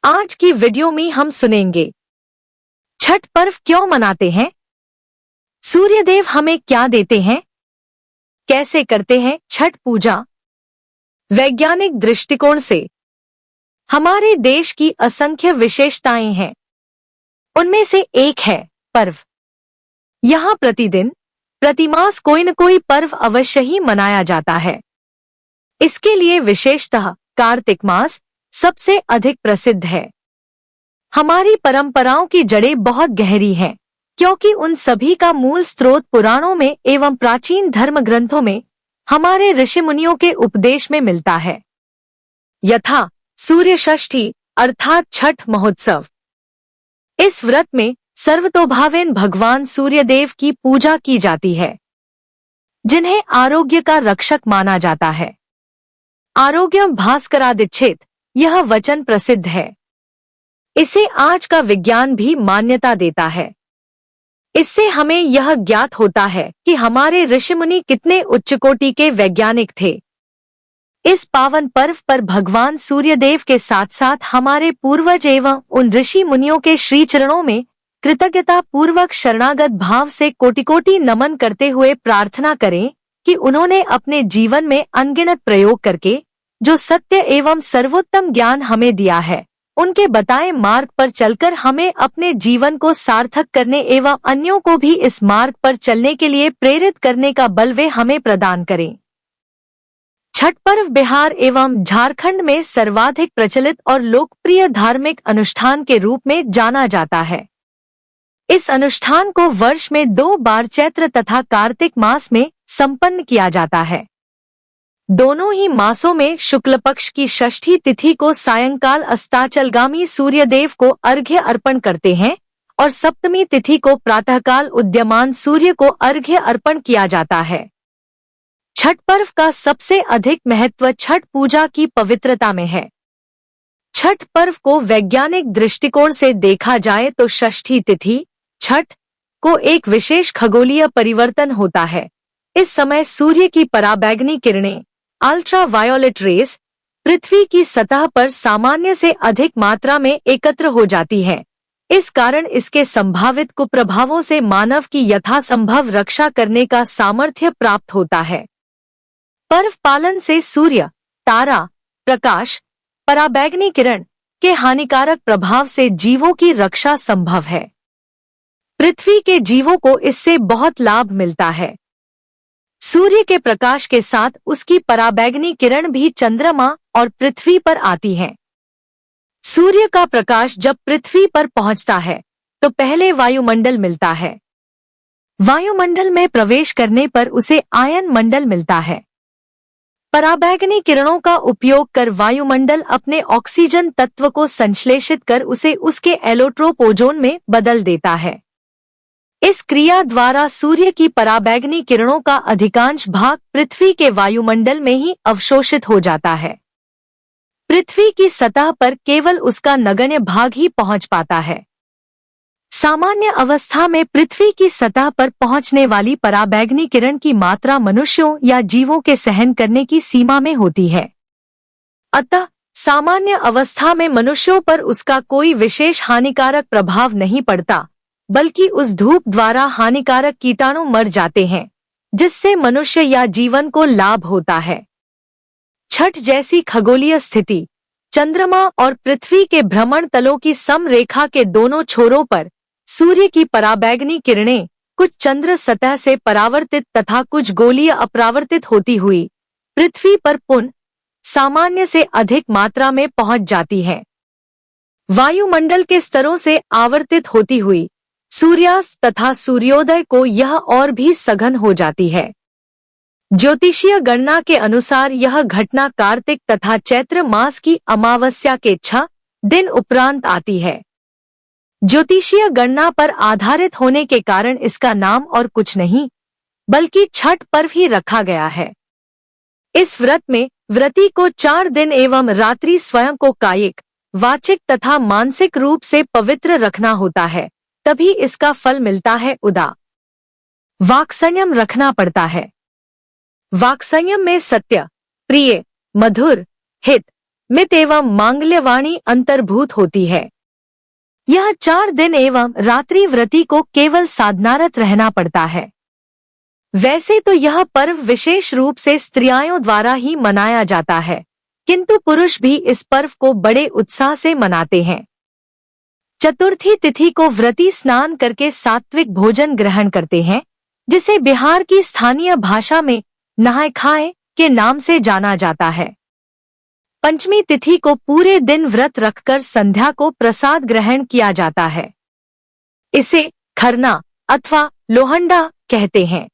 आज की वीडियो में हम सुनेंगे छठ पर्व क्यों मनाते हैं, सूर्यदेव हमें क्या देते हैं, कैसे करते हैं छठ पूजा। वैज्ञानिक दृष्टिकोण से हमारे देश की असंख्य विशेषताएं हैं। उनमें से एक है पर्व। यहाँ प्रतिदिन प्रतिमास कोई न कोई पर्व अवश्य ही मनाया जाता है। इसके लिए विशेषतः कार्तिक मास सबसे अधिक प्रसिद्ध है। हमारी परंपराओं की जड़ें बहुत गहरी हैं, क्योंकि उन सभी का मूल स्रोत पुराणों में एवं प्राचीन धर्म ग्रंथों में हमारे ऋषि मुनियों के उपदेश में मिलता है। यथा सूर्य षष्ठी अर्थात छठ महोत्सव। इस व्रत में सर्वतोभावेन भगवान सूर्यदेव की पूजा की जाती है, जिन्हें आरोग्य का रक्षक माना जाता है। आरोग्यम भास्करादिच्छेत यह वचन प्रसिद्ध है। इसे आज का विज्ञान भी मान्यता देता है। इससे हमें यह ज्ञात होता है कि हमारे ऋषिमुनि कितने उच्च कोटि के वैज्ञानिक थे। इस पावन पर्व पर भगवान सूर्यदेव के साथ साथ हमारे पूर्वज एवं उन ऋषि मुनियों के श्री चरणों में कृतज्ञता पूर्वक शरणागत भाव से कोटि कोटि नमन करते हुए प्रार्थना करें कि उन्होंने अपने जीवन में अनगिनत प्रयोग करके जो सत्य एवं सर्वोत्तम ज्ञान हमें दिया है, उनके बताए मार्ग पर चलकर हमें अपने जीवन को सार्थक करने एवं अन्यों को भी इस मार्ग पर चलने के लिए प्रेरित करने का बल वे हमें प्रदान करें। छठ पर्व बिहार एवं झारखंड में सर्वाधिक प्रचलित और लोकप्रिय धार्मिक अनुष्ठान के रूप में जाना जाता है। इस अनुष्ठान को वर्ष में 2 बार चैत्र तथा कार्तिक मास में संपन्न किया जाता है। दोनों ही मासों में शुक्ल पक्ष की षष्ठी तिथि को सायंकाल अस्ताचलगामी सूर्यदेव को अर्घ्य अर्पण करते हैं और सप्तमी तिथि को प्रातःकाल उदयमान सूर्य को अर्घ्य अर्पण किया जाता है। छठ पर्व का सबसे अधिक महत्व छठ पूजा की पवित्रता में है। छठ पर्व को वैज्ञानिक दृष्टिकोण से देखा जाए तो षष्ठी तिथि छठ को एक विशेष खगोलीय परिवर्तन होता है। इस समय सूर्य की पराबैंगनी किरणें अल्ट्रा वायोलेट रेस पृथ्वी की सतह पर सामान्य से अधिक मात्रा में एकत्र हो जाती है। इस कारण इसके संभावित कुप्रभावों से मानव की यथासंभव रक्षा करने का सामर्थ्य प्राप्त होता है। पर्व पालन से सूर्य, तारा, प्रकाश, पराबैंगनी किरण के हानिकारक प्रभाव से जीवों की रक्षा संभव है। पृथ्वी के जीवों को इससे बहुत लाभ मिलता है। सूर्य के प्रकाश के साथ उसकी पराबैंगनी किरण भी चंद्रमा और पृथ्वी पर आती है। सूर्य का प्रकाश जब पृथ्वी पर पहुंचता है तो पहले वायुमंडल मिलता है। वायुमंडल में प्रवेश करने पर उसे आयन मंडल मिलता है। पराबैंगनी किरणों का उपयोग कर वायुमंडल अपने ऑक्सीजन तत्व को संश्लेषित कर उसे उसके एलोट्रोप ओजोन में बदल देता है। इस क्रिया द्वारा सूर्य की पराबैंगनी किरणों का अधिकांश भाग पृथ्वी के वायुमंडल में ही अवशोषित हो जाता है। पृथ्वी की सतह पर केवल उसका नगण्य भाग ही पहुंच पाता है। सामान्य अवस्था में पृथ्वी की सतह पर पहुंचने वाली पराबैंगनी किरण की मात्रा मनुष्यों या जीवों के सहन करने की सीमा में होती है। अतः सामान्य अवस्था में मनुष्यों पर उसका कोई विशेष हानिकारक प्रभाव नहीं पड़ता, बल्कि उस धूप द्वारा हानिकारक कीटाणु मर जाते हैं, जिससे मनुष्य या जीवन को लाभ होता है। छठ जैसी खगोलीय स्थिति चंद्रमा और पृथ्वी के भ्रमण तलों की समरेखा के दोनों छोरों पर सूर्य की पराबैंगनी किरणें कुछ चंद्र सतह से परावर्तित तथा कुछ गोलीय अपरावर्तित होती हुई पृथ्वी पर पुनः सामान्य से अधिक मात्रा में पहुंच जाती है। वायुमंडल के स्तरों से आवर्तित होती हुई सूर्यास्त तथा सूर्योदय को यह और भी सघन हो जाती है। ज्योतिषीय गणना के अनुसार यह घटना कार्तिक तथा चैत्र मास की अमावस्या के 6 दिन उपरांत आती है। ज्योतिषीय गणना पर आधारित होने के कारण इसका नाम और कुछ नहीं बल्कि छठ पर्व ही रखा गया है। इस व्रत में व्रती को 4 दिन एवं रात्रि स्वयं को कायिक, वाचिक तथा मानसिक रूप से पवित्र रखना होता है, तभी इसका फल मिलता है। वाक्संयम रखना पड़ता है। वाक्संयम में सत्य, प्रिय, मधुर, हित, मित एवं मांगल्यवाणी अंतर्भूत होती है। यह 4 दिन एवं रात्रि व्रती को केवल साधनारत रहना पड़ता है। वैसे तो यह पर्व विशेष रूप से स्त्रियों द्वारा ही मनाया जाता है, किंतु पुरुष भी इस पर्व को बड़े उत्साह से मनाते हैं। चतुर्थी तिथि को व्रती स्नान करके सात्विक भोजन ग्रहण करते हैं, जिसे बिहार की स्थानीय भाषा में नहाय खाए के नाम से जाना जाता है। पंचमी तिथि को पूरे दिन व्रत रखकर संध्या को प्रसाद ग्रहण किया जाता है। इसे खरना अथवा लोहंडा कहते हैं।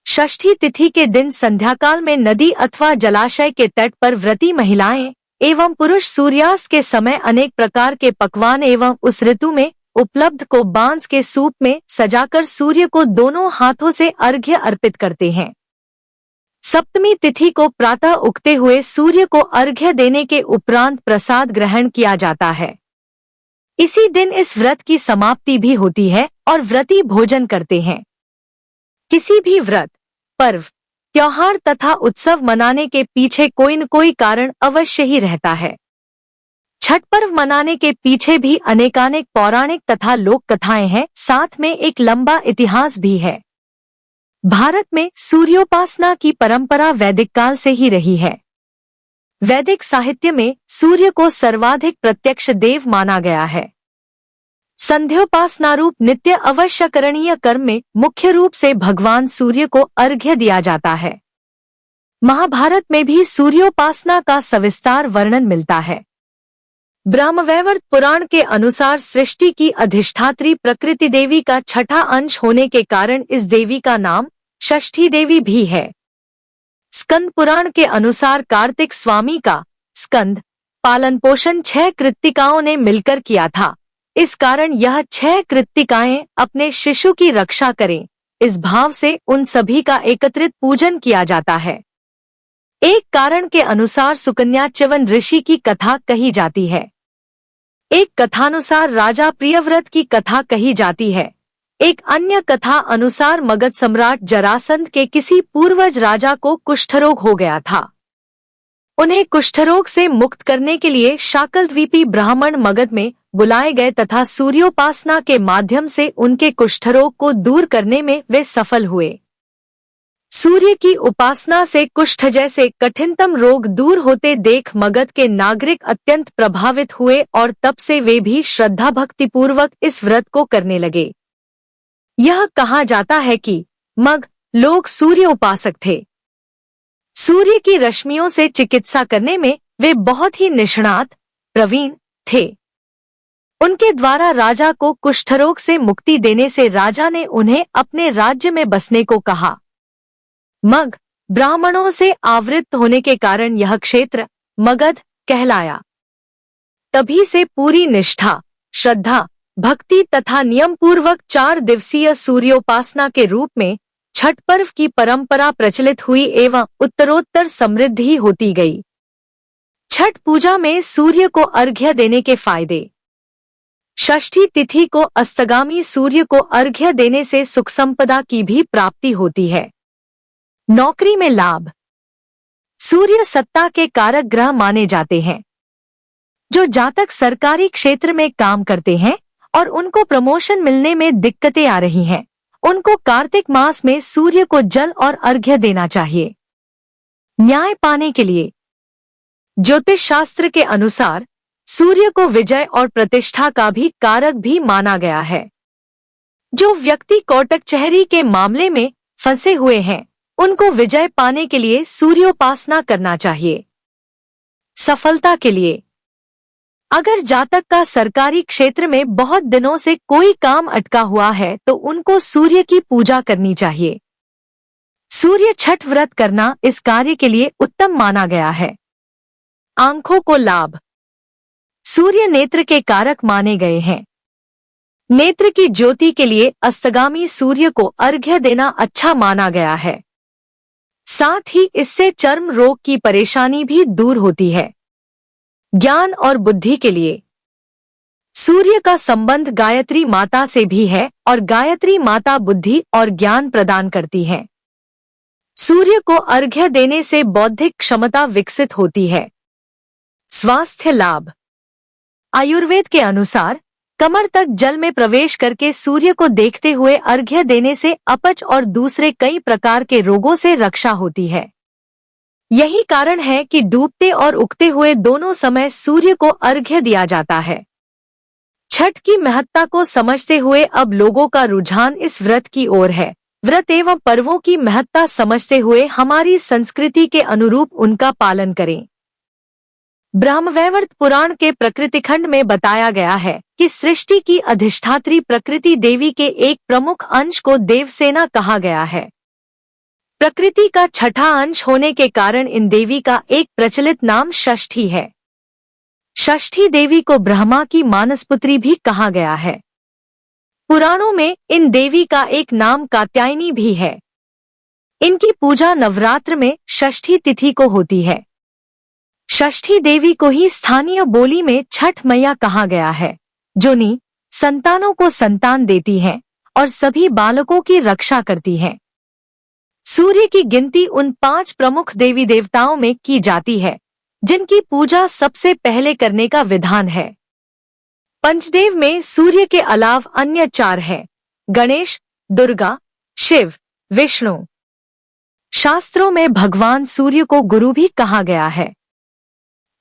षष्ठी तिथि के दिन संध्याकाल में नदी अथवा जलाशय के तट पर व्रती महिलाएं एवं पुरुष सूर्यास्त के समय अनेक प्रकार के पकवान एवं उस ऋतु में उपलब्ध को बांस के सूप में सजाकर सूर्य को दोनों हाथों से अर्घ्य अर्पित करते हैं। सप्तमी तिथि को प्रातः उगते हुए सूर्य को अर्घ्य देने के उपरांत प्रसाद ग्रहण किया जाता है। इसी दिन इस व्रत की समाप्ति भी होती है और व्रती भोजन करते हैं। किसी भी व्रत, पर्व, त्योहार तथा उत्सव मनाने के पीछे कोई न कोई कारण अवश्य ही रहता है। छठ पर्व मनाने के पीछे भी अनेकानेक पौराणिक तथा लोक कथाएं हैं, साथ में एक लंबा इतिहास भी है। भारत में सूर्योपासना की परंपरा वैदिक काल से ही रही है। वैदिक साहित्य में सूर्य को सर्वाधिक प्रत्यक्ष देव माना गया है। संध्योपासना रूप नित्य अवश्य करणीय कर्म में मुख्य रूप से भगवान सूर्य को अर्घ्य दिया जाता है। महाभारत में भी सूर्योपासना का सविस्तार वर्णन मिलता है। ब्रह्मवैवर्त पुराण के अनुसार सृष्टि की अधिष्ठात्री प्रकृति देवी का छठा अंश होने के कारण इस देवी का नाम षष्ठी देवी भी है। स्कंद पुराण के अनुसार कार्तिक स्वामी का स्कंद पालन पोषण 6 कृत्तिकाओं ने मिलकर किया था। इस कारण यह 6 कृत्तिकाएं अपने शिशु की रक्षा करें, इस भाव से उन सभी का एकत्रित पूजन किया जाता है। एक कारण के अनुसार सुकन्या च्यवन ऋषि की कथा कही जाती है। एक कथानुसार राजा प्रियव्रत की कथा कही जाती है। एक अन्य कथा अनुसार मगध सम्राट जरासंध के किसी पूर्वज राजा को कुष्ठरोग हो गया था। उन्हें कुष्ठरोग से मुक्त करने के लिए शाकलद्वीपी ब्राह्मण मगध में बुलाए गए तथा सूर्योपासना के माध्यम से उनके कुष्ठरोग को दूर करने में वे सफल हुए। सूर्य की उपासना से कुष्ठ जैसे कठिनतम रोग दूर होते देख मगध के नागरिक अत्यंत प्रभावित हुए और तब से वे भी श्रद्धा भक्ति पूर्वक इस व्रत को करने लगे। यह कहा जाता है कि मग लोग सूर्य उपासक थे। सूर्य की रश्मियों से चिकित्सा करने में वे बहुत ही निष्णात प्रवीण थे। उनके द्वारा राजा को कुष्ठरोग से मुक्ति देने से राजा ने उन्हें अपने राज्य में बसने को कहा। मग ब्राह्मणों से आवृत होने के कारण यह क्षेत्र मगध कहलाया। तभी से पूरी निष्ठा, श्रद्धा, भक्ति तथा नियम पूर्वक 4 दिवसीय सूर्योपासना के रूप में छठ पर्व की परंपरा प्रचलित हुई एवं उत्तरोत्तर समृद्धि होती गई। छठ पूजा में सूर्य को अर्घ्य देने के फायदे। षष्ठी तिथि को अस्तगामी सूर्य को अर्घ्य देने से सुख संपदा की भी प्राप्ति होती है। नौकरी में लाभ। सूर्य सत्ता के कारक ग्रह माने जाते हैं। जो जातक सरकारी क्षेत्र में काम करते हैं और उनको प्रमोशन मिलने में दिक्कतें आ रही हैं, उनको कार्तिक मास में सूर्य को जल और अर्घ्य देना चाहिए। न्याय पाने के लिए ज्योतिष शास्त्र के अनुसार सूर्य को विजय और प्रतिष्ठा का भी कारक भी माना गया है। जो व्यक्ति कोटक कचहरी के मामले में फंसे हुए हैं, उनको विजय पाने के लिए सूर्योपासना करना चाहिए। सफलता के लिए अगर जातक का सरकारी क्षेत्र में बहुत दिनों से कोई काम अटका हुआ है तो उनको सूर्य की पूजा करनी चाहिए। सूर्य छठ व्रत करना इस कार्य के लिए उत्तम माना गया है। आंखों को लाभ। सूर्य नेत्र के कारक माने गए हैं। नेत्र की ज्योति के लिए अस्तगामी सूर्य को अर्घ्य देना अच्छा माना गया है। साथ ही इससे चर्म रोग की परेशानी भी दूर होती है। ज्ञान और बुद्धि के लिए सूर्य का संबंध गायत्री माता से भी है और गायत्री माता बुद्धि और ज्ञान प्रदान करती है। सूर्य को अर्घ्य देने से बौद्धिक क्षमता विकसित होती है। स्वास्थ्य लाभ। आयुर्वेद के अनुसार कमर तक जल में प्रवेश करके सूर्य को देखते हुए अर्घ्य देने से अपच और दूसरे कई प्रकार के रोगों से रक्षा होती है। यही कारण है कि डूबते और उगते हुए दोनों समय सूर्य को अर्घ्य दिया जाता है। छठ की महत्ता को समझते हुए अब लोगों का रुझान इस व्रत की ओर है। व्रत एवं पर्वों की महत्ता समझते हुए हमारी संस्कृति के अनुरूप उनका पालन करें। ब्रह्मवैवर्त पुराण के प्रकृति खंड में बताया गया है कि सृष्टि की अधिष्ठात्री प्रकृति देवी के एक प्रमुख अंश को देवसेना कहा गया है। प्रकृति का छठा अंश होने के कारण इन देवी का एक प्रचलित नाम षष्ठी है। षष्ठी देवी को ब्रह्मा की मानसपुत्री भी कहा गया है। पुराणों में इन देवी का एक नाम कात्यायनी भी है। इनकी पूजा नवरात्र में षष्ठी तिथि को होती है। षष्ठी देवी को ही स्थानीय बोली में छठ मैया कहा गया है, जो संतानों को संतान देती हैं और सभी बालकों की रक्षा करती हैं। सूर्य की गिनती उन 5 प्रमुख देवी देवताओं में की जाती है जिनकी पूजा सबसे पहले करने का विधान है। पंचदेव में सूर्य के अलाव अन्य 4 हैं: गणेश, दुर्गा, शिव, विष्णु। शास्त्रों में भगवान सूर्य को गुरु भी कहा गया है।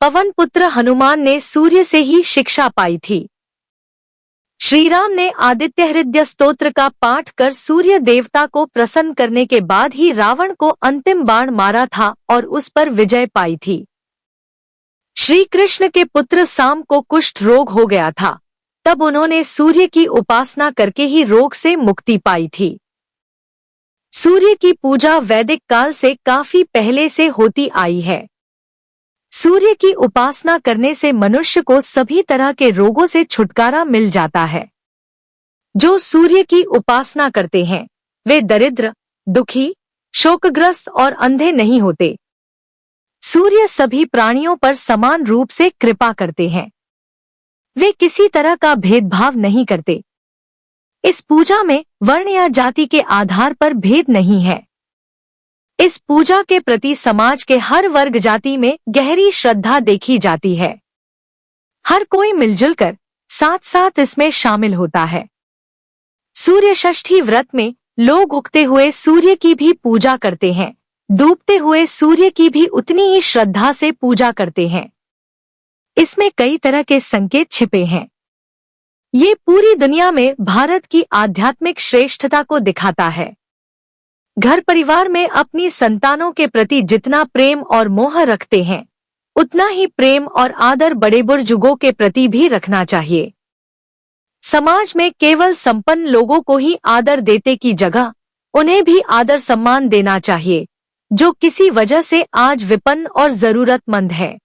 पवन पुत्र हनुमान ने सूर्य से ही शिक्षा पाई थी। श्री राम ने आदित्य हृदय स्तोत्र का पाठ कर सूर्य देवता को प्रसन्न करने के बाद ही रावण को अंतिम बाण मारा था और उस पर विजय पाई थी। श्री कृष्ण के पुत्र साम को कुष्ठ रोग हो गया था, तब उन्होंने सूर्य की उपासना करके ही रोग से मुक्ति पाई थी। सूर्य की पूजा वैदिक काल से काफी पहले से होती आई है। सूर्य की उपासना करने से मनुष्य को सभी तरह के रोगों से छुटकारा मिल जाता है। जो सूर्य की उपासना करते हैं वे दरिद्र, दुखी, शोकग्रस्त और अंधे नहीं होते। सूर्य सभी प्राणियों पर समान रूप से कृपा करते हैं। वे किसी तरह का भेदभाव नहीं करते। इस पूजा में वर्ण या जाति के आधार पर भेद नहीं है। इस पूजा के प्रति समाज के हर वर्ग जाति में गहरी श्रद्धा देखी जाती है। हर कोई मिलजुल कर साथ साथ इसमें शामिल होता है। सूर्य षष्ठी व्रत में लोग उगते हुए सूर्य की भी पूजा करते हैं, डूबते हुए सूर्य की भी उतनी ही श्रद्धा से पूजा करते हैं। इसमें कई तरह के संकेत छिपे हैं। ये पूरी दुनिया में भारत की आध्यात्मिक श्रेष्ठता को दिखाता है। घर परिवार में अपनी संतानों के प्रति जितना प्रेम और मोह रखते हैं, उतना ही प्रेम और आदर बड़े बुजुर्गों के प्रति भी रखना चाहिए। समाज में केवल संपन्न लोगों को ही आदर देने की जगह उन्हें भी आदर सम्मान देना चाहिए, जो किसी वजह से आज विपन्न और जरूरतमंद है।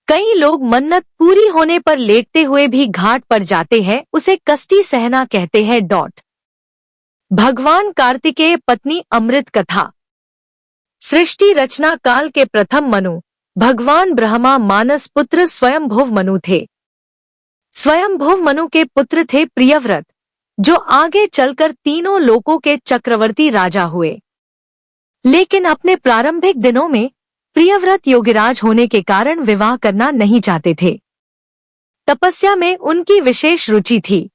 कई लोग मन्नत पूरी होने पर लेटते हुए भी घाट पर जाते हैं, उसे कष्टी सहना कहते हैं। भगवान कार्तिकेय पत्नी अमृत कथा। सृष्टि रचना काल के प्रथम मनु भगवान ब्रह्मा मानस पुत्र स्वयंभुव मनु थे। स्वयंभुव मनु के पुत्र थे प्रियव्रत, जो आगे चलकर तीनों लोकों के चक्रवर्ती राजा हुए। लेकिन अपने प्रारंभिक दिनों में प्रियव्रत योगिराज होने के कारण विवाह करना नहीं चाहते थे। तपस्या में उनकी विशेष रुचि थी,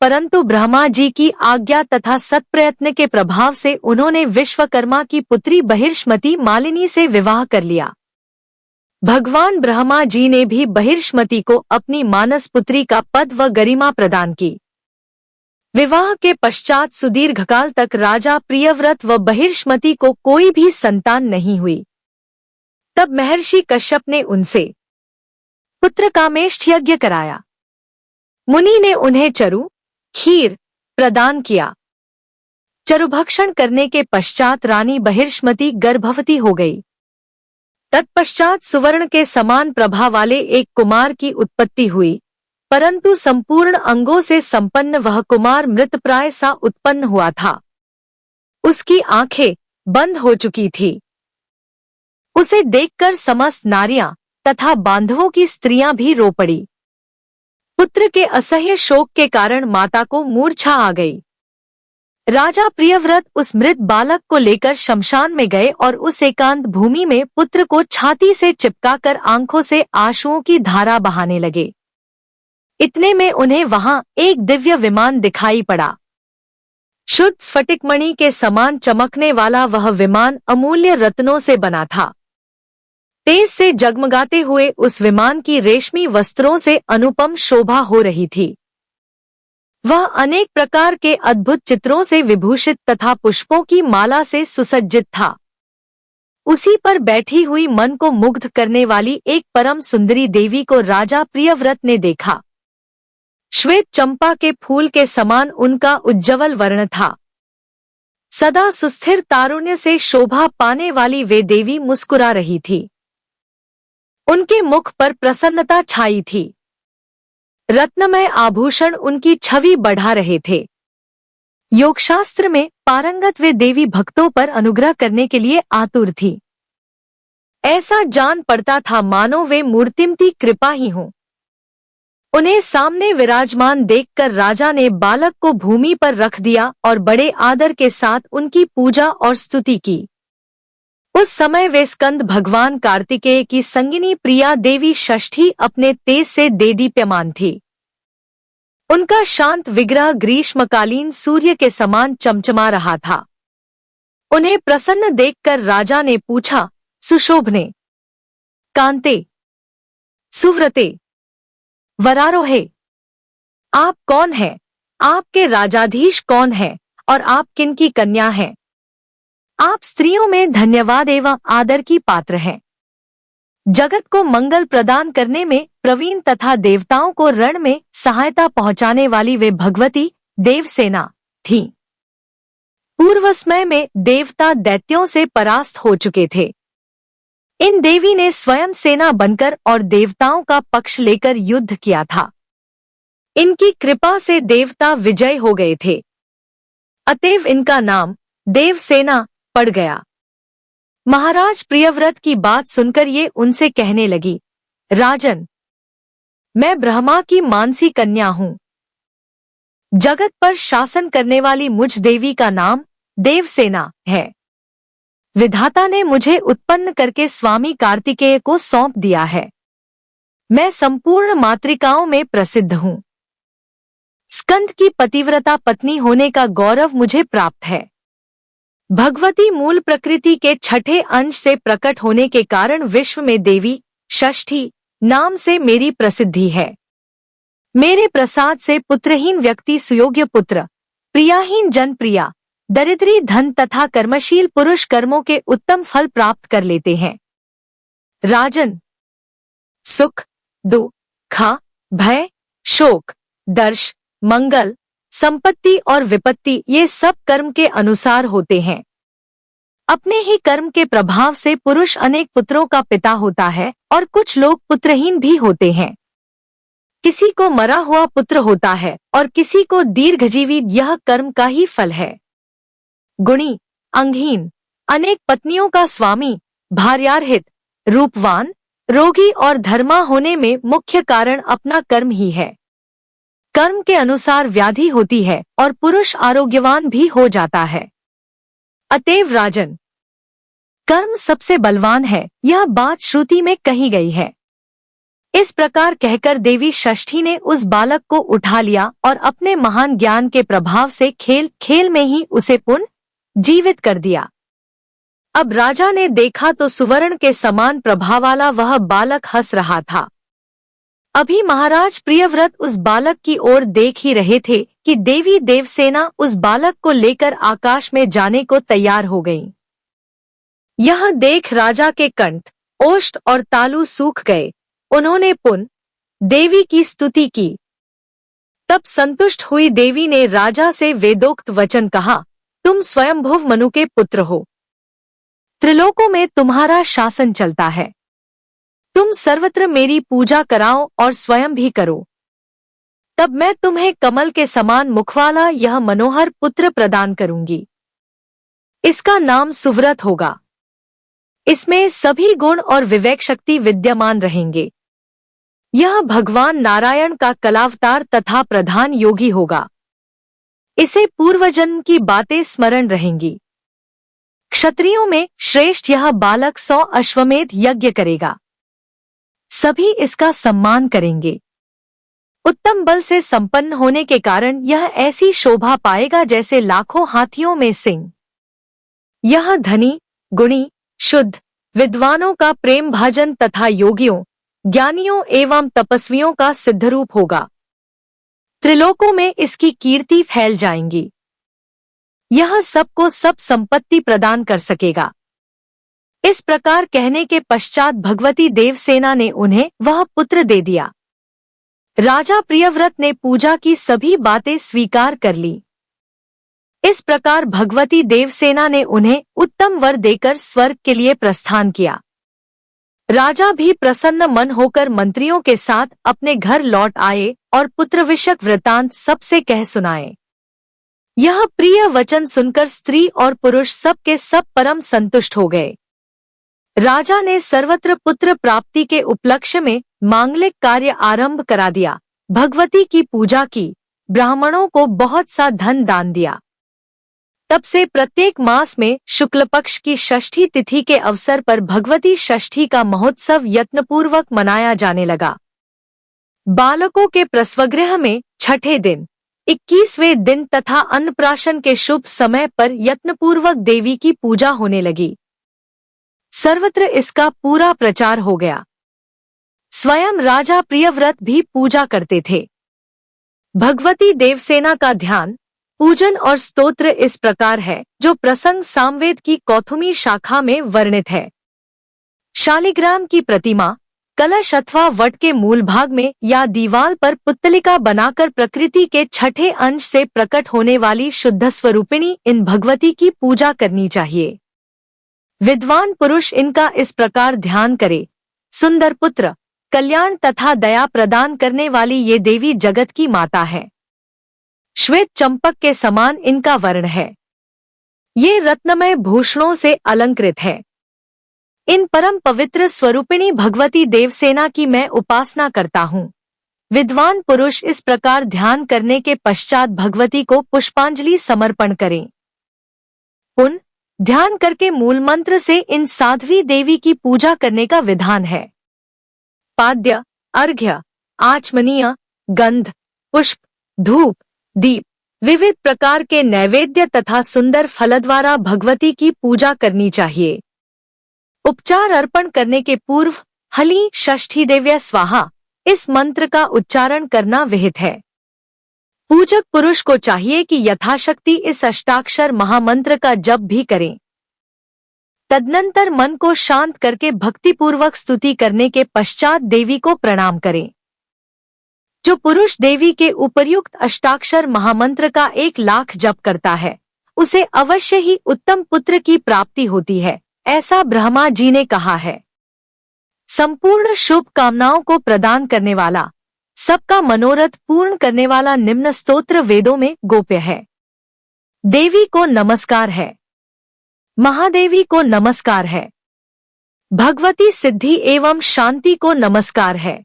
परंतु ब्रह्मा जी की आज्ञा तथा सत्प्रयत्न के प्रभाव से उन्होंने विश्वकर्मा की पुत्री बहिर्ष्मति मालिनी से विवाह कर लिया। भगवान ब्रह्मा जी ने भी बहिर्ष्मति को अपनी मानस पुत्री का पद व गरिमा प्रदान की। विवाह के पश्चात सुदीर्घकाल तक राजा प्रियव्रत व बहिर्ष्मति को कोई भी संतान नहीं हुई। तब महर्षि कश्यप ने उनसे पुत्र कामेष्ठ यज्ञ कराया। मुनि ने उन्हें चरु खीर प्रदान किया। चरुभक्षण करने के पश्चात रानी बहिर्ष्मति गर्भवती हो गई। तत्पश्चात सुवर्ण के समान प्रभा वाले एक कुमार की उत्पत्ति हुई, परंतु संपूर्ण अंगों से संपन्न वह कुमार मृतप्राय सा उत्पन्न हुआ था। उसकी आंखें बंद हो चुकी थी। उसे देखकर समस्त नारियां तथा बांधवों की स्त्रियां भी रो पड़ी। पुत्र के असह्य शोक के कारण माता को मूर्छा आ गई। राजा प्रियव्रत उस मृत बालक को लेकर शमशान में गए और उस एकांत भूमि में पुत्र को छाती से चिपकाकर आंखों से आंसुओं की धारा बहाने लगे। इतने में उन्हें वहां एक दिव्य विमान दिखाई पड़ा। शुद्ध स्फटिकमणि के समान चमकने वाला वह विमान अमूल्य रत्नों से बना था। तेज से जगमगाते हुए उस विमान की रेशमी वस्त्रों से अनुपम शोभा हो रही थी। वह अनेक प्रकार के अद्भुत चित्रों से विभूषित तथा पुष्पों की माला से सुसज्जित था। उसी पर बैठी हुई मन को मुग्ध करने वाली एक परम सुंदरी देवी को राजा प्रियव्रत ने देखा। श्वेत चंपा के फूल के समान उनका उज्ज्वल वर्ण था। सदा सुस्थिर तारुण्य से शोभा पाने वाली वे देवी मुस्कुरा रही थी। उनके मुख पर प्रसन्नता छाई थी। रत्नमय आभूषण उनकी छवि बढ़ा रहे थे। योगशास्त्र में पारंगत वे देवी भक्तों पर अनुग्रह करने के लिए आतुर थी। ऐसा जान पड़ता था मानो वे मूर्तिमती कृपा ही हों। उन्हें सामने विराजमान देखकर राजा ने बालक को भूमि पर रख दिया और बड़े आदर के साथ उनकी पूजा और स्तुति की। उस समय वे स्कंद भगवान कार्तिकेय की संगिनी प्रिया देवी षष्ठी अपने तेज से देदीप्यमान थी। उनका शांत विग्रह ग्रीष्मकालीन सूर्य के समान चमचमा रहा था। उन्हें प्रसन्न देखकर राजा ने पूछा, सुशोभने, कांते, सुव्रते, वरारोहे, आप कौन हैं? आपके राजाधीश कौन है और आप किनकी कन्या हैं? आप स्त्रियों में धन्यवाद एवं आदर की पात्र हैं। जगत को मंगल प्रदान करने में प्रवीण तथा देवताओं को रण में सहायता पहुंचाने वाली वे भगवती देवसेना थीं। पूर्व समय में देवता दैत्यों से परास्त हो चुके थे। इन देवी ने स्वयं सेना बनकर और देवताओं का पक्ष लेकर युद्ध किया था। इनकी कृपा से देवता विजय हो गए थे। अतएव इनका नाम देवसेना पड़ गया। महाराज प्रियव्रत की बात सुनकर ये उनसे कहने लगी, राजन, मैं ब्रह्मा की मानसी कन्या हूँ। जगत पर शासन करने वाली मुझ देवी का नाम देवसेना है। विधाता ने मुझे उत्पन्न करके स्वामी कार्तिकेय को सौंप दिया है। मैं संपूर्ण मातृकाओं में प्रसिद्ध हूँ। स्कंद की पतिव्रता पत्नी होने का गौरव मुझे प्राप्त है। भगवती मूल प्रकृति के छठे अंश से प्रकट होने के कारण विश्व में देवी षष्ठी नाम से मेरी प्रसिद्धि है। मेरे प्रसाद से पुत्रहीन व्यक्ति सुयोग्य पुत्र, प्रियाहीन जन प्रिया, दरिद्री धन तथा कर्मशील पुरुष कर्मों के उत्तम फल प्राप्त कर लेते हैं। राजन, सुख, दुख, भय, शोक, दर्श, मंगल, संपत्ति और विपत्ति ये सब कर्म के अनुसार होते हैं। अपने ही कर्म के प्रभाव से पुरुष अनेक पुत्रों का पिता होता है और कुछ लोग पुत्रहीन भी होते हैं। किसी को मरा हुआ पुत्र होता है और किसी को दीर्घजीवी, यह कर्म का ही फल है। गुणी, अंगहीन, अनेक पत्नियों का स्वामी, भार्यारहित, रूपवान, रोगी और धर्मा होने में मुख्य कारण अपना कर्म ही है। कर्म के अनुसार व्याधि होती है और पुरुष आरोग्यवान भी हो जाता है। अतएव राजन, कर्म सबसे बलवान है, यह बात श्रुति में कही गई है। इस प्रकार कहकर देवी षष्ठी ने उस बालक को उठा लिया और अपने महान ज्ञान के प्रभाव से खेल खेल में ही उसे पुनः जीवित कर दिया। अब राजा ने देखा तो सुवर्ण के समान प्रभा वाला वह बालक हंस रहा था। अभी महाराज प्रियव्रत उस बालक की ओर देख ही रहे थे कि देवी देवसेना उस बालक को लेकर आकाश में जाने को तैयार हो गई। यह देख राजा के कंठ, ओष्ठ और तालु सूख गए। उन्होंने पुनः देवी की स्तुति की। तब संतुष्ट हुई देवी ने राजा से वेदोक्त वचन कहा, तुम स्वयंभुव मनु के पुत्र हो। त्रिलोकों में तुम्हारा शासन चलता है। तुम सर्वत्र मेरी पूजा कराओ और स्वयं भी करो। तब मैं तुम्हें कमल के समान मुखवाला यह मनोहर पुत्र प्रदान करूंगी। इसका नाम सुव्रत होगा। इसमें सभी गुण और विवेक शक्ति विद्यमान रहेंगे। यह भगवान नारायण का कलावतार तथा प्रधान योगी होगा। इसे पूर्वजन्म की बातें स्मरण रहेंगी। क्षत्रियों में श्रेष्ठ यह बालक 100 अश्वमेध यज्ञ करेगा। सभी इसका सम्मान करेंगे। उत्तम बल से संपन्न होने के कारण यह ऐसी शोभा पाएगा जैसे लाखों हाथियों में सिंह। यह धनी, गुणी, शुद्ध, विद्वानों का प्रेम भाजन तथा योगियों, ज्ञानियों एवं तपस्वियों का सिद्धरूप होगा। त्रिलोकों में इसकी कीर्ति फैल जाएंगी। यह सबको सब संपत्ति प्रदान कर सकेगा। इस प्रकार कहने के पश्चात भगवती देवसेना ने उन्हें वह पुत्र दे दिया। राजा प्रियव्रत ने पूजा की सभी बातें स्वीकार कर ली। इस प्रकार भगवती देवसेना ने उन्हें उत्तम वर देकर स्वर्ग के लिए प्रस्थान किया। राजा भी प्रसन्न मन होकर मंत्रियों के साथ अपने घर लौट आए और पुत्रविषयक वृतांत सबसे कह सुनाए। यह प्रिय वचन सुनकर स्त्री और पुरुष सब के सब परम संतुष्ट हो गए। राजा ने सर्वत्र पुत्र प्राप्ति के उपलक्ष्य में मांगलिक कार्य आरंभ करा दिया, भगवती की पूजा की, ब्राह्मणों को बहुत सा धन दान दिया। तब से प्रत्येक मास में शुक्ल पक्ष की षष्ठी तिथि के अवसर पर भगवती षष्ठी का महोत्सव यत्नपूर्वक मनाया जाने लगा। बालकों के प्रसवगृह में छठे दिन, 21वें दिन तथा अन्नप्राशन के शुभ समय पर यत्नपूर्वक देवी की पूजा होने लगी। सर्वत्र इसका पूरा प्रचार हो गया। स्वयं राजा प्रियव्रत भी पूजा करते थे। भगवती देवसेना का ध्यान, पूजन और स्तोत्र इस प्रकार है जो प्रसंग सामवेद की कौथुमी शाखा में वर्णित है। शालिग्राम की प्रतिमा, कलश अथवा वट के मूल भाग में या दीवाल पर पुतलिका बनाकर प्रकृति के छठे अंश से प्रकट होने वाली शुद्ध स्वरूपिणी इन भगवती की पूजा करनी चाहिए। विद्वान पुरुष इनका इस प्रकार ध्यान करे। सुंदर पुत्र, कल्याण तथा दया प्रदान करने वाली ये देवी जगत की माता है। श्वेत चंपक के समान इनका वर्ण है। ये रत्नमय भूषणों से अलंकृत है। इन परम पवित्र स्वरूपिणी भगवती देवसेना की मैं उपासना करता हूँ। विद्वान पुरुष इस प्रकार ध्यान करने के पश्चात भगवती को पुष्पांजलि समर्पण करें। पुन ध्यान करके मूल मंत्र से इन साध्वी देवी की पूजा करने का विधान है। पाद्य, अर्घ्य, आचमनीय, गंध, पुष्प, धूप, दीप, विविध प्रकार के नैवेद्य तथा सुंदर फल द्वारा भगवती की पूजा करनी चाहिए। उपचार अर्पण करने के पूर्व हली षष्ठी देव्या स्वाहा इस मंत्र का उच्चारण करना विहित है। पूजक पुरुष को चाहिए कि यथाशक्ति इस अष्टाक्षर महामंत्र का जप भी करें। तदनंतर मन को शांत करके भक्तिपूर्वक स्तुति करने के पश्चात देवी को प्रणाम करें। जो पुरुष देवी के उपर्युक्त अष्टाक्षर महामंत्र का 1,00,000 जप करता है, उसे अवश्य ही उत्तम पुत्र की प्राप्ति होती है, ऐसा ब्रह्मा जी ने कहा है। संपूर्ण शुभ कामनाओं को प्रदान करने वाला, सबका मनोरथ पूर्ण करने वाला निम्न स्तोत्र वेदों में गोप्य है। देवी को नमस्कार है। महादेवी को नमस्कार है। भगवती सिद्धि एवं शांति को नमस्कार है।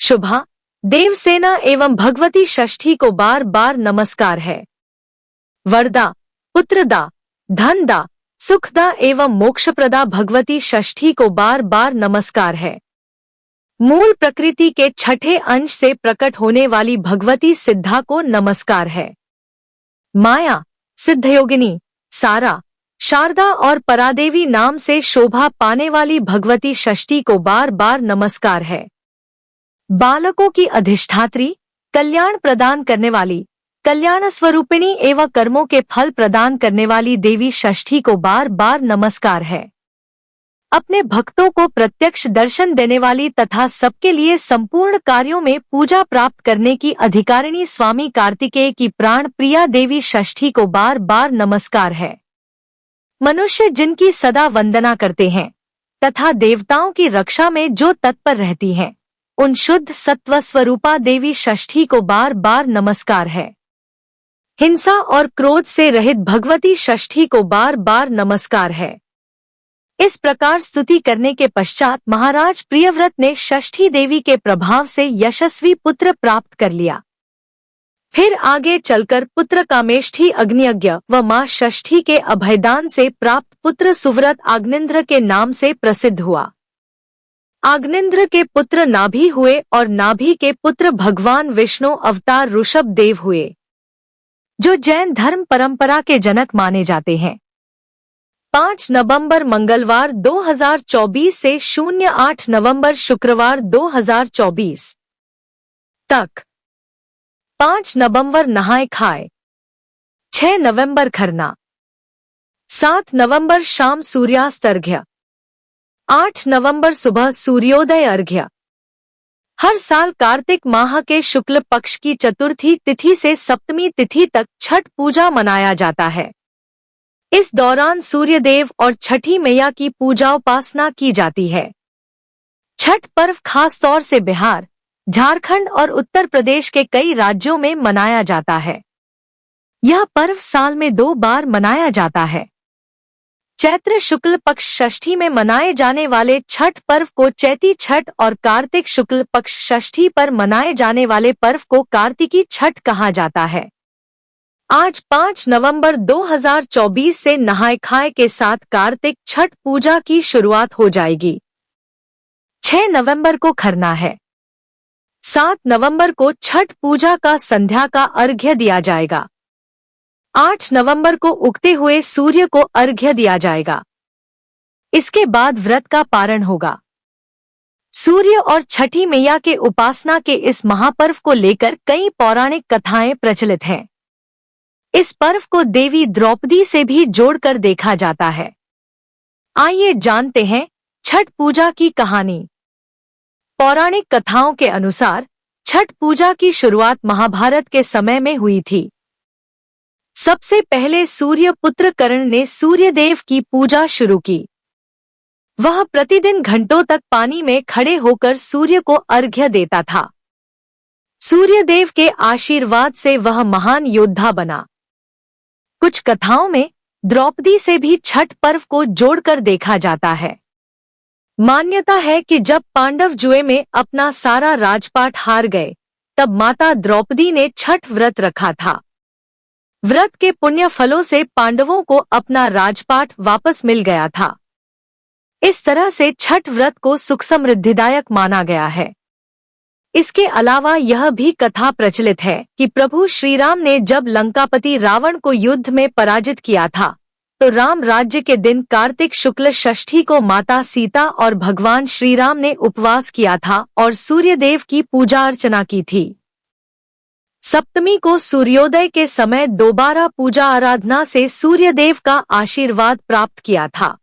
शुभा, देवसेना एवं भगवती षष्ठी को बार बार नमस्कार है। वरदा, पुत्रदा, धनदा, सुखदा एवं मोक्षप्रदा भगवती षष्ठी को बार बार नमस्कार है। मूल प्रकृति के छठे अंश से प्रकट होने वाली भगवती सिद्धा को नमस्कार है। माया, सिद्धयोगिनी, सारा, शारदा और परादेवी नाम से शोभा पाने वाली भगवती षष्ठी को बार बार नमस्कार है। बालकों की अधिष्ठात्री, कल्याण प्रदान करने वाली, कल्याण स्वरूपिणी एवं कर्मों के फल प्रदान करने वाली देवी षष्ठी को बार बार नमस्कार है। अपने भक्तों को प्रत्यक्ष दर्शन देने वाली तथा सबके लिए संपूर्ण कार्यों में पूजा प्राप्त करने की अधिकारिणी स्वामी कार्तिकेय की प्राण प्रिया देवी षष्ठी को बार बार नमस्कार है। मनुष्य जिनकी सदा वंदना करते हैं तथा देवताओं की रक्षा में जो तत्पर रहती हैं, उन शुद्ध सत्व स्वरूपा देवी षष्ठी को बार बार नमस्कार है। हिंसा और क्रोध से रहित भगवती षष्ठी को बार बार नमस्कार है। इस प्रकार स्तुति करने के पश्चात महाराज प्रियव्रत ने षष्ठी देवी के प्रभाव से यशस्वी पुत्र प्राप्त कर लिया। फिर आगे चलकर पुत्र कामेष्ठी अग्नियज्ञ व माँ षष्ठी के अभयदान से प्राप्त पुत्र सुव्रत आग्नेन्द्र के नाम से प्रसिद्ध हुआ। आग्नेन्द्र के पुत्र नाभि हुए और नाभि के पुत्र भगवान विष्णु अवतार ऋषभ देव हुए, जो जैन धर्म परंपरा के जनक माने जाते हैं। 5 नवंबर मंगलवार 2024 से 08 नवंबर शुक्रवार 2024 तक। 5 नवंबर नहाय खाए, 6 नवंबर खरना, 7 नवंबर शाम सूर्यास्त अर्घ्य, 8 नवंबर सुबह सूर्योदय अर्घ्य। हर साल कार्तिक माह के शुक्ल पक्ष की चतुर्थी तिथि से सप्तमी तिथि तक छठ पूजा मनाया जाता है। इस दौरान सूर्यदेव और छठी मैया की पूजा उपासना की जाती है। छठ पर्व खास तौर से बिहार, झारखंड और उत्तर प्रदेश के कई राज्यों में मनाया जाता है। यह पर्व साल में 2 बार मनाया जाता है। चैत्र शुक्ल पक्ष षष्ठी में मनाए जाने वाले छठ पर्व को चैती छठ और कार्तिक शुक्ल पक्ष षष्ठी पर मनाए जाने वाले पर्व को कार्तिकी छठ कहा जाता है। आज 5 नवंबर 2024 से नहाय खाए के साथ कार्तिक छठ पूजा की शुरुआत हो जाएगी। 6 नवंबर को खरना है। 7 नवंबर को छठ पूजा का संध्या का अर्घ्य दिया जाएगा। 8 नवंबर को उगते हुए सूर्य को अर्घ्य दिया जाएगा। इसके बाद व्रत का पारण होगा। सूर्य और छठी मैया के उपासना के इस महापर्व को लेकर कई पौराणिक कथाएं प्रचलित हैं। इस पर्व को देवी द्रौपदी से भी जोड़कर देखा जाता है। आइए जानते हैं छठ पूजा की कहानी। पौराणिक कथाओं के अनुसार छठ पूजा की शुरुआत महाभारत के समय में हुई थी। सबसे पहले सूर्य पुत्र कर्ण ने सूर्यदेव की पूजा शुरू की। वह प्रतिदिन घंटों तक पानी में खड़े होकर सूर्य को अर्घ्य देता था। सूर्यदेव के आशीर्वाद से वह महान योद्धा बना। कुछ कथाओं में द्रौपदी से भी छठ पर्व को जोड़कर देखा जाता है। मान्यता है कि जब पांडव जुए में अपना सारा राजपाट हार गए, तब माता द्रौपदी ने छठ व्रत रखा था। व्रत के पुण्य फलों से पांडवों को अपना राजपाट वापस मिल गया था। इस तरह से छठ व्रत को सुख समृद्धिदायक माना गया है। इसके अलावा यह भी कथा प्रचलित है कि प्रभु श्रीराम ने जब लंकापति रावण को युद्ध में पराजित किया था, तो राम राज्य के दिन कार्तिक शुक्ल षष्ठी को माता सीता और भगवान श्रीराम ने उपवास किया था और सूर्यदेव की पूजा अर्चना की थी। सप्तमी को सूर्योदय के समय दोबारा पूजा आराधना से सूर्यदेव का आशीर्वाद प्राप्त किया था।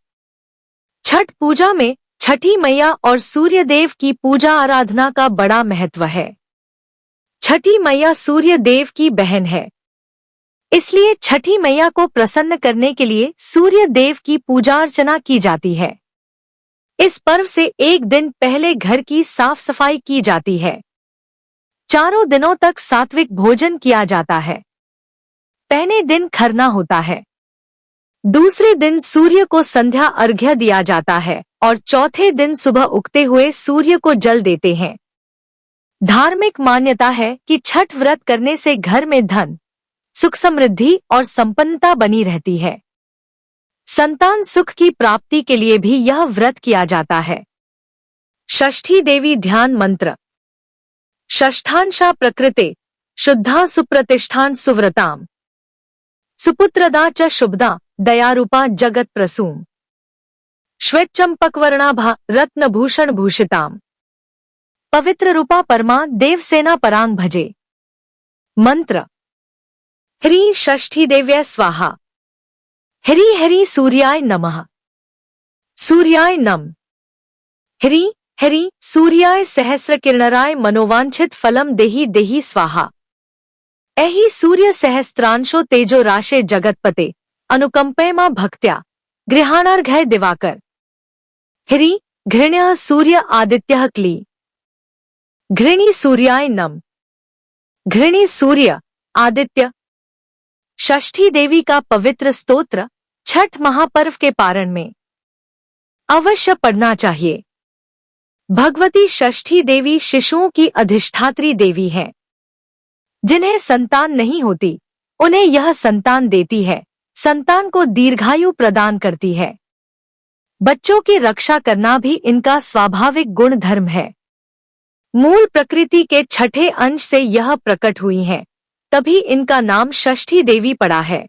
छठ पूजा में छठी मैया और सूर्यदेव की पूजा आराधना का बड़ा महत्व है। छठी मैया सूर्यदेव की बहन है, इसलिए छठी मैया को प्रसन्न करने के लिए सूर्यदेव की पूजा अर्चना की जाती है। इस पर्व से एक दिन पहले घर की साफ सफाई की जाती है। 4 दिनों तक सात्विक भोजन किया जाता है। पहले दिन खरना होता है। दूसरे दिन सूर्य को संध्या अर्घ्य दिया जाता है और चौथे दिन सुबह उगते हुए सूर्य को जल देते हैं। धार्मिक मान्यता है कि छठ व्रत करने से घर में धन, सुख समृद्धि और संपन्नता बनी रहती है। संतान सुख की प्राप्ति के लिए भी यह व्रत किया जाता है। षष्ठी देवी ध्यान मंत्र। षष्ठांशा प्रकृते शुद्धा सुप्रतिष्ठान सुव्रताम सुपुत्रदा च शुभदा दयारूपा जगत प्रसूम श्वेतचंपकवर्णाभा रत्नभूषण भूषिताम पवित्र रूपा परमा देवसेना परांग भजे। मंत्र। ह्री षष्ठी देव्यै स्वाहा। ह्री ह्री सूर्याय नमः। सूर्याय नम। ह्री ह्री सूर्याय सहस्र किरणराय मनोवांछित फलम देहि देहि स्वाहा। एहि सूर्य सहस्त्रांशो तेजो राशे जगतपते अनुकंपयमा भक्त्या गृहाणार्घ्य दिवाकर। ह्री घृण्यः सूर्य आदित्यः क्ली। घृणी सूर्याय नम। घृणी सूर्य आदित्य। षष्ठी देवी का पवित्र स्तोत्र छठ महापर्व के पारण में अवश्य पढ़ना चाहिए। भगवती षष्ठी देवी शिशुओं की अधिष्ठात्री देवी है। जिन्हें संतान नहीं होती उन्हें यह संतान देती है, संतान को दीर्घायु प्रदान करती है। बच्चों की रक्षा करना भी इनका स्वाभाविक गुण धर्म है। मूल प्रकृति के छठे अंश से यह प्रकट हुई हैं, तभी इनका नाम षष्ठी देवी पड़ा है।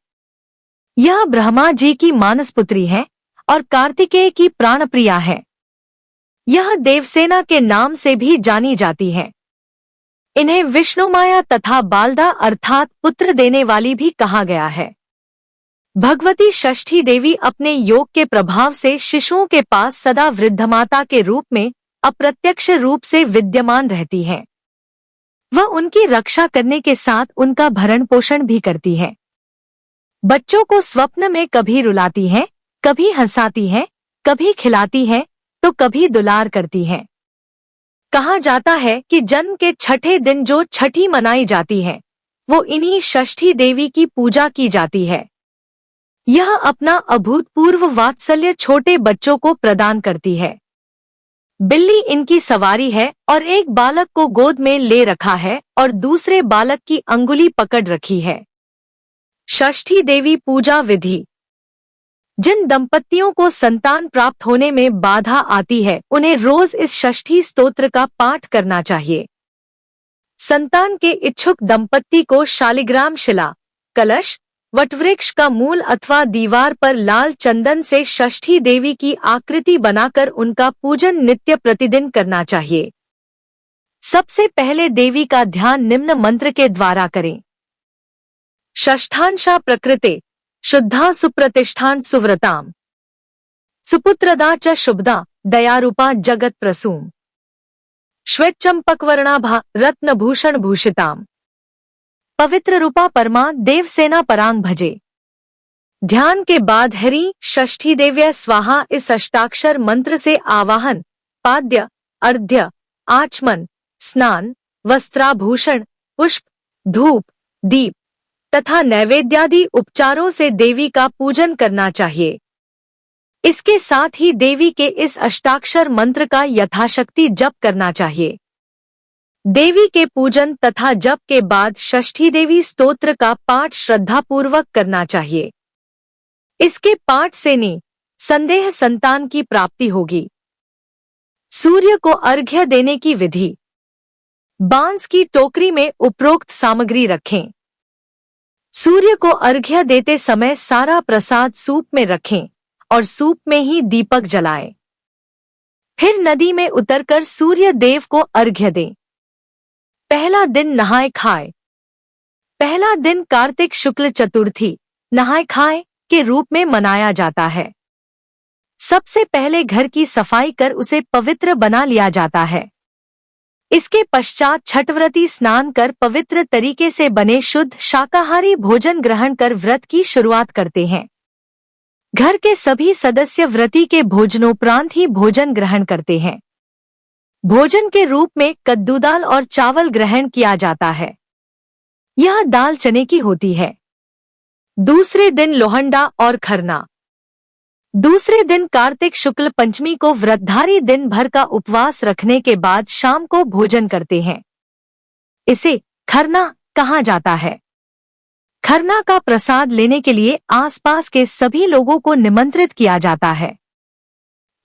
यह ब्रह्मा जी की मानसपुत्री है और कार्तिकेय की प्राणप्रिया है। यह देवसेना के नाम से भी जानी जाती है। इन्हें विष्णुमाया तथा बालदा अर्थात पुत्र देने वाली भी कहा गया है। भगवती षष्ठी देवी अपने योग के प्रभाव से शिशुओं के पास सदा वृद्धमाता के रूप में अप्रत्यक्ष रूप से विद्यमान रहती हैं। वह उनकी रक्षा करने के साथ उनका भरण पोषण भी करती है। बच्चों को स्वप्न में कभी रुलाती है, कभी हंसाती है, कभी खिलाती है तो कभी दुलार करती है। कहा जाता है कि जन्म के छठे दिन जो छठी मनाई जाती है वो इन्हीं षष्ठी देवी की पूजा की जाती है। यह अपना अभूतपूर्व वात्सल्य छोटे बच्चों को प्रदान करती है। बिल्ली इनकी सवारी है और एक बालक को गोद में ले रखा है और दूसरे बालक की अंगुली पकड़ रखी है। षष्ठी देवी पूजा विधि। जिन दंपतियों को संतान प्राप्त होने में बाधा आती है उन्हें रोज इस षष्ठी स्तोत्र का पाठ करना चाहिए। संतान के इच्छुक दंपति को शालिग्राम शिला, कलश, वटवृक्ष का मूल अथवा दीवार पर लाल चंदन से षष्ठी देवी की आकृति बनाकर उनका पूजन नित्य प्रतिदिन करना चाहिए। सबसे पहले देवी का ध्यान निम्न मंत्र के द्वारा करें। षष्ठांशा प्रकृते शुद्धा सुप्रतिष्ठान सुव्रताम सुपुत्रदा च शुभदा दयारूपा जगत प्रसूम श्वेतचंपकवर्णाभा रत्नभूषण भूषिताम पवित्र रूपा परमा देवसेना परांग भजे। ध्यान के बाद हरि षष्ठी देव्य स्वाहा इस अष्टाक्षर मंत्र से आवाहन, पाद्य, अर्घ्य, आचमन, स्नान, वस्त्राभूषण, पुष्प, धूप, दीप तथा नैवेद्यादि उपचारों से देवी का पूजन करना चाहिए। इसके साथ ही देवी के इस अष्टाक्षर मंत्र का यथाशक्ति जप करना चाहिए। देवी के पूजन तथा जप के बाद षष्ठी देवी स्तोत्र का पाठ श्रद्धापूर्वक करना चाहिए। इसके पाठ से निसंदेह संतान की प्राप्ति होगी। सूर्य को अर्घ्य देने की विधि। बांस की टोकरी में उपरोक्त सामग्री रखें। सूर्य को अर्घ्य देते समय सारा प्रसाद सूप में रखें और सूप में ही दीपक जलाएं। फिर नदी में उतरकर सूर्य देव को अर्घ्य दें। पहला दिन नहाए खाए। पहला दिन कार्तिक शुक्ल चतुर्थी नहाए खाए के रूप में मनाया जाता है। सबसे पहले घर की सफाई कर उसे पवित्र बना लिया जाता है। इसके पश्चात छठव्रती स्नान कर पवित्र तरीके से बने शुद्ध शाकाहारी भोजन ग्रहण कर व्रत की शुरुआत करते हैं। घर के सभी सदस्य व्रती के भोजनोपरांत ही भोजन ग्रहण करते हैं। भोजन के रूप में कद्दू दाल और चावल ग्रहण किया जाता है। यह दाल चने की होती है। दूसरे दिन लोहंडा और खरना। दूसरे दिन कार्तिक शुक्ल पंचमी को व्रतधारी दिन भर का उपवास रखने के बाद शाम को भोजन करते हैं। इसे खरना कहा जाता है। खरना का प्रसाद लेने के लिए आसपास के सभी लोगों को निमंत्रित किया जाता है।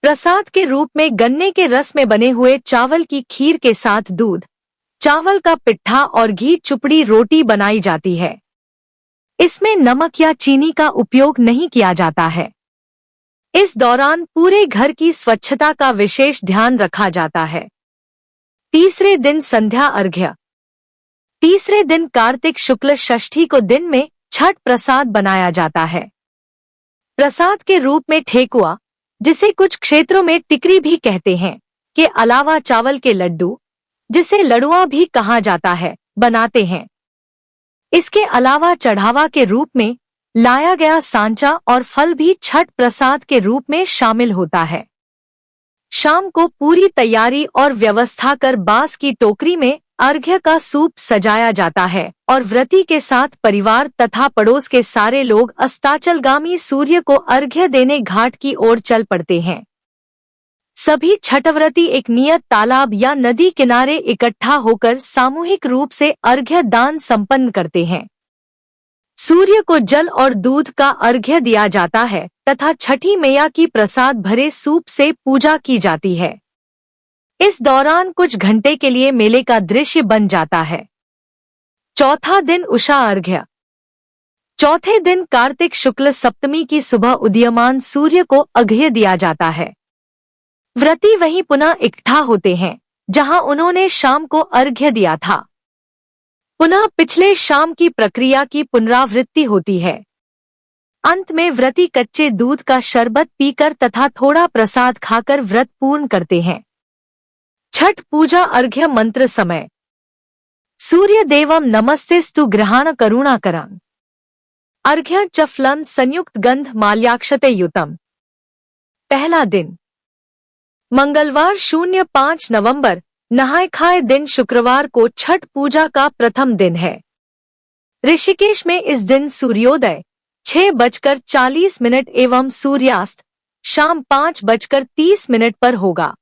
प्रसाद के रूप में गन्ने के रस में बने हुए चावल की खीर के साथ दूध, चावल का पिट्ठा और घी चुपड़ी रोटी बनाई जाती है। इसमें नमक या चीनी का उपयोग नहीं किया जाता है। इस दौरान पूरे घर की स्वच्छता का विशेष ध्यान रखा जाता है। तीसरे दिन संध्या अर्घ्य। तीसरे दिन कार्तिक शुक्ल षष्ठी को दिन में छठ प्रसाद बनाया जाता है। प्रसाद के रूप में ठेकुआ, जिसे कुछ क्षेत्रों में टिकरी भी कहते हैं, के अलावा चावल के लड्डू, जिसे लड़ुआ भी कहा जाता है, बनाते हैं। इसके अलावा चढ़ावा के रूप में लाया गया सांचा और फल भी छठ प्रसाद के रूप में शामिल होता है। शाम को पूरी तैयारी और व्यवस्था कर बांस की टोकरी में अर्घ्य का सूप सजाया जाता है और व्रती के साथ परिवार तथा पड़ोस के सारे लोग अस्ताचलगामी सूर्य को अर्घ्य देने घाट की ओर चल पड़ते हैं। सभी छठव्रती एक नियत तालाब या नदी किनारे इकट्ठा होकर सामूहिक रूप से अर्घ्य दान संपन्न करते हैं। सूर्य को जल और दूध का अर्घ्य दिया जाता है तथा छठी मैया की प्रसाद भरे सूप से पूजा की जाती है। इस दौरान कुछ घंटे के लिए मेले का दृश्य बन जाता है। चौथा दिन उषा अर्घ्य। चौथे दिन कार्तिक शुक्ल सप्तमी की सुबह उदीयमान सूर्य को अर्घ्य दिया जाता है। व्रती वहीं पुनः इकट्ठा होते हैं जहां उन्होंने शाम को अर्घ्य दिया था। पुनः पिछले शाम की प्रक्रिया की पुनरावृत्ति होती है। अंत में व्रती कच्चे दूध का शरबत पीकर तथा थोड़ा प्रसाद खाकर व्रत पूर्ण करते हैं। छठ पूजा अर्घ्य मंत्र समय। सूर्य देवम नमस्तेस्तु ग्रहाण करुणाकरं। अर्घ्य च फलं संयुक्त गंध माल्याक्षते युतम। पहला दिन मंगलवार 05 नवंबर नहाय खाए दिन शुक्रवार को छठ पूजा का प्रथम दिन है। ऋषिकेश में इस दिन सूर्योदय 6:40 एवं सूर्यास्त शाम 5:30 पर होगा।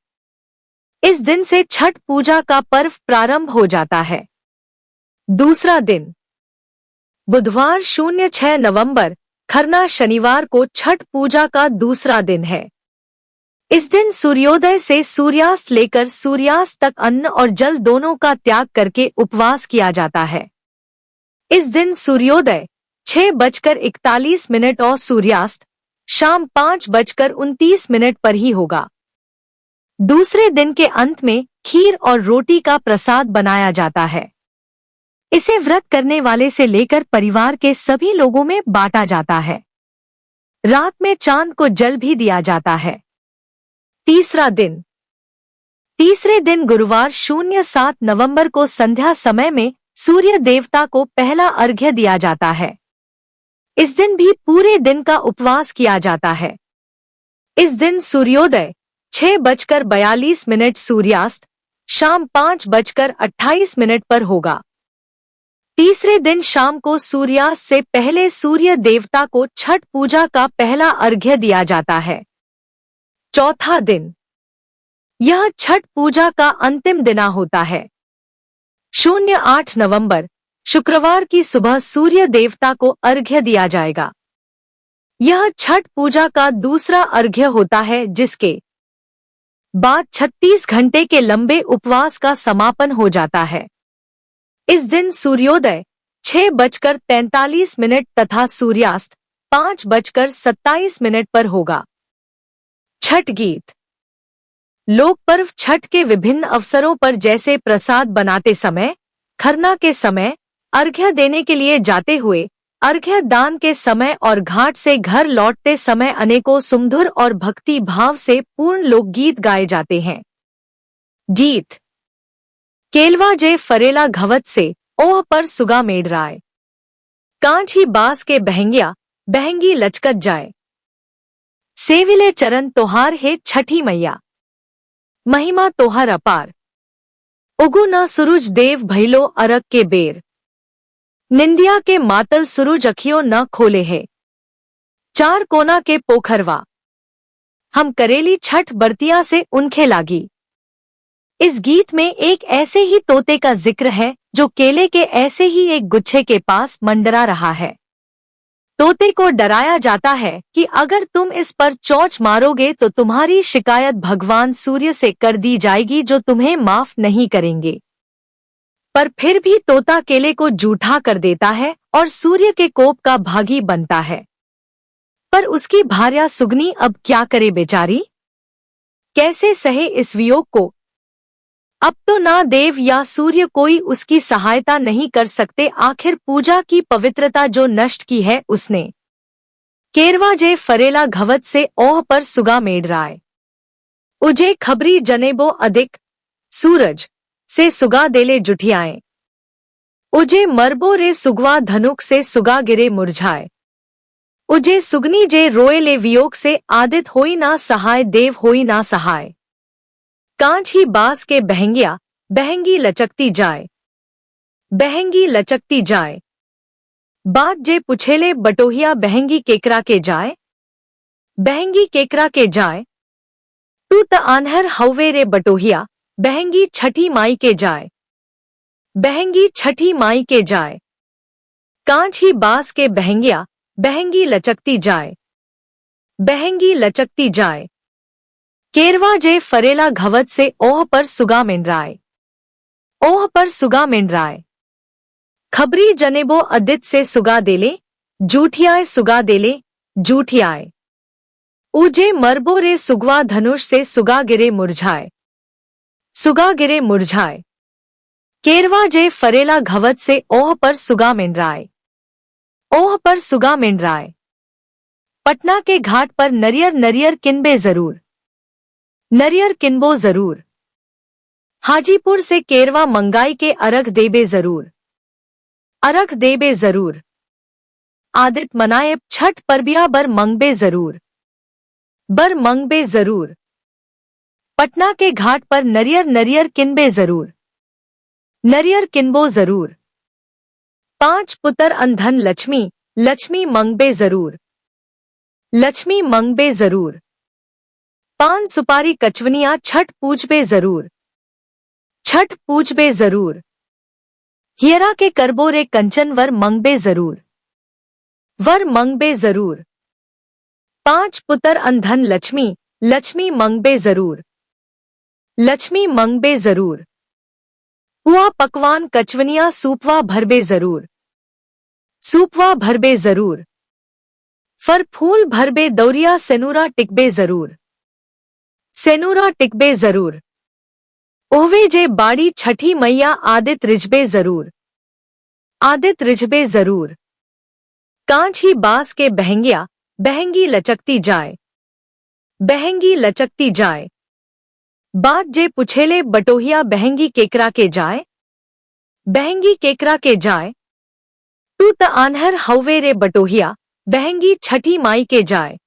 इस दिन से छठ पूजा का पर्व प्रारंभ हो जाता है। दूसरा दिन बुधवार 06 नवंबर खरना शनिवार को छठ पूजा का दूसरा दिन है। इस दिन सूर्योदय से सूर्यास्त लेकर सूर्यास्त तक अन्न और जल दोनों का त्याग करके उपवास किया जाता है। इस दिन सूर्योदय 6:41 और सूर्यास्त शाम 5:29 पर ही होगा। दूसरे दिन के अंत में खीर और रोटी का प्रसाद बनाया जाता है। इसे व्रत करने वाले से लेकर परिवार के सभी लोगों में बांटा जाता है। रात में चांद को जल भी दिया जाता है। तीसरा दिन तीसरे दिन गुरुवार 07 नवंबर को संध्या समय में सूर्य देवता को पहला अर्घ्य दिया जाता है। इस दिन भी पूरे दिन का उपवास किया जाता है। इस दिन सूर्योदय 6:42 सूर्यास्त शाम 5:28 पर होगा। तीसरे दिन शाम को सूर्यास्त से पहले सूर्य देवता को छठ पूजा का पहला अर्घ्य दिया जाता है। चौथा दिन यह छठ पूजा का अंतिम दिन होता है। 08 नवंबर शुक्रवार की सुबह सूर्य देवता को अर्घ्य दिया जाएगा। यह छठ पूजा का दूसरा अर्घ्य होता है, जिसके बाद 36 घंटे के लंबे उपवास का समापन हो जाता है। इस दिन सूर्योदय 6:43 तथा सूर्यास्त 5:27 पर होगा। छठ गीत। लोक पर्व छठ के विभिन्न अवसरों पर जैसे प्रसाद बनाते समय, खरना के समय, अर्घ्य देने के लिए जाते हुए, अर्घ्य दान के समय और घाट से घर लौटते समय अनेकों सुमधुर और भक्ति भाव से पूर्ण लोकगीत गाए जाते हैं। गीत। केलवा जे फरेला घवत से ओह पर सुगा मेड़ राय। कांच ही बास के बहंगिया बहंगी लचकत जाए। सेविले चरण तोहार है छठी मैया। महिमा तोहर अपार। उगु न सूरज देव भैलो अरग के बेर। निंदिया के मातल सूरज अखियों न खोले है। चार कोना के पोखरवा। हम करेली छठ बरतिया से उनखे लागी। इस गीत में एक ऐसे ही तोते का जिक्र है जो केले के ऐसे ही एक गुच्छे के पास मंडरा रहा है। तोते को डराया जाता है कि अगर तुम इस पर चोंच मारोगे तो तुम्हारी शिकायत भगवान सूर्य से कर दी जाएगी, जो तुम्हें माफ नहीं करेंगे। पर फिर भी तोता केले को जूठा कर देता है और सूर्य के कोप का भागी बनता है। पर उसकी भार्या सुगनी अब क्या करे बेचारी? कैसे सहे इस वियोग को? अब तो ना देव या सूर्य कोई उसकी सहायता नहीं कर सकते। आखिर पूजा की पवित्रता जो नष्ट की है उसने। केरवा जे फरेला घवत से ओह पर सुगा मेड़ राय। उजे खबरी जनेबो अधिक सूरज से सुगा देले जुठियाएं। उजे मरबो रे सुगवा धनुक से सुगा गिरे मुरझाए। उजे सुगनी जे रोए ले वियोग से आदित होई ना सहाय, देव होई ना सहाय। कांच ही बास के बहंगिया बहंगी लचकती जाए। बहंगी लचकती जाए। बात जे पुछेले बटोहिया बहंगी केकरा के जाए। बहंगी केकरा के जाए। तू तू त आन्हर हवे रे बटोहिया, बहंगी छठी माई के जाय। बहंगी छठी माई के जाय। कांच ही बास के बहंगिया, बहंगी लचकती जाय। बहंगी लचकती जाय। केरवा जे फरेला घवत से ओह पर सुगा मिंडराय। ओह पर सुगा मिंडराय। खबरी जनेबो अदित से सुगा देले, जूठियाय सुगा देले, जूठियाय। ऊजे मरबो रे सुगवा धनुष से सुगा गिरे मुरझाए। सुगा गिरे मुरझाए। केरवा जे फरेला घवत से ओह पर सुगा मिंडराय। ओह पर सुगा मिंडराय। पटना के घाट पर नरियर नरियर किनबे जरूर। नरियर किनबो जरूर। हाजीपुर से केरवा मंगाई के अरग देबे जरूर। अरग देबे जरूर। आदित मनाएब छठ परबिया बर मंगबे जरूर। बर मंगबे जरूर। पटना के घाट पर नरियर नरियर किनबे जरूर। नरियर किनबो जरूर। 5 पुत्र अंधन लक्ष्मी, लक्ष्मी मंगबे जरूर। लक्ष्मी मंगबे जरूर। 5 सुपारी कचवनिया छठ पूजबे जरूर। छठ पूजबे जरूर। हियरा के करबो रे कंचन वर मंगबे जरूर। वर मंगबे जरूर। 5 पुत्र अंधन लक्ष्मी, लक्ष्मी मंगबे जरूर। लक्ष्मी मंगबे जरूर। पुआ पकवान कचवनिया सूपवा भरबे जरूर। सूपवा भरबे जरूर। फर फूल भरबे दौरिया सेनुरा टिकबे जरूर। सेनुरा टिकबे जरूर। ओहवे जे बाड़ी छठी मैया आदित रिझबे जरूर। आदित रिझबे जरूर। कांच ही बास के बहंगिया, बहंगी लचकती जाय। बहंगी लचकती जाय। बात जे पुछेले बटोहिया बहंगी केकरा के जाय। बहंगी केकरा के जाय। तू त आन्हर हवे रे बटोहिया, बहंगी छठी माई के जाय।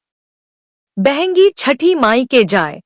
बहंगी छठी माई के जाय।